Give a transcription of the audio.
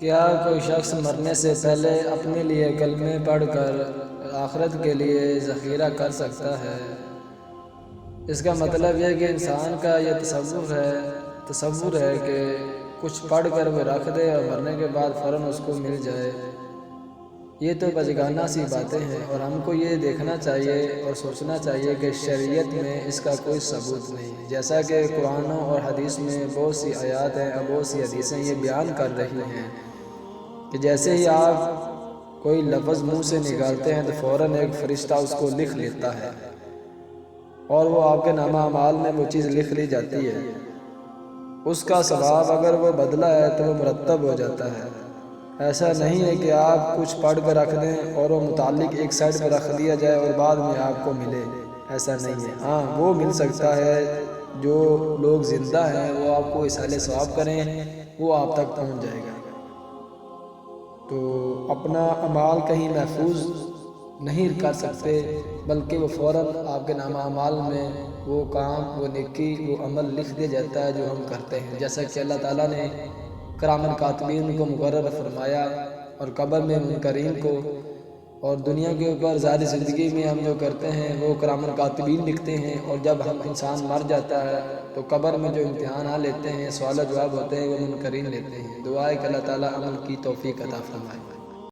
کیا کوئی شخص مرنے سے پہلے اپنے لیے کلمے پڑھ کر آخرت کے لیے ذخیرہ کر سکتا ہے؟ اس کا مطلب یہ کہ انسان کا یہ تصور ہے کہ کچھ پڑھ کر وہ رکھ دے اور مرنے کے بعد فوراً اس کو مل جائے۔ یہ تو بچگانہ سی باتیں ہیں، اور ہم کو یہ دیکھنا چاہیے اور سوچنا چاہیے کہ شریعت میں اس کا کوئی ثبوت نہیں، جیسا کہ قرآن اور حدیث میں بہت سی آیات ہیں اور بہت سی حدیثیں یہ بیان کر رہی ہیں کہ جیسے ہی آپ کوئی لفظ منہ سے نکالتے ہیں تو فوراً ایک فرشتہ اس کو لکھ لیتا ہے، اور وہ آپ کے نامہ اعمال میں وہ چیز لکھ لی جاتی ہے۔ اس کا ثواب اگر وہ بدلہ ہے تو وہ مرتب ہو جاتا ہے۔ ایسا نہیں ہے کہ آپ کچھ پڑھ کر رکھ دیں اور وہ متعلق ایک سائڈ پہ رکھ دیا جائے اور بعد میں آپ کو ملے، ایسا نہیں ہے۔ ہاں، وہ مل سکتا ہے، جو لوگ زندہ ہیں وہ آپ کو اصالہ ثواب کریں، وہ آپ تک پہنچ جائے گا۔ تو اپنا اعمال کہیں محفوظ نہیں کر سکتے، بلکہ وہ فوراً آپ کے نامہ اعمال میں وہ کام، وہ نیکی، وہ عمل لکھ دیا جاتا ہے جو ہم کرتے ہیں، جیسا کہ اللہ تعالیٰ نے کرام کاتبین کو مقرر فرمایا، اور قبر میں منکرین کو، اور دنیا کے اوپر ظاہری زندگی میں ہم جو کرتے ہیں وہ کرام کاتبین لکھتے ہیں، اور جب ہم انسان مر جاتا ہے تو قبر میں جو امتحانات لیتے ہیں، سوال و جواب ہوتے ہیں، وہ منکرین لیتے ہیں۔ دعا ہے کہ اللہ تعالیٰ عمل کی توفیق عطا فرمائے۔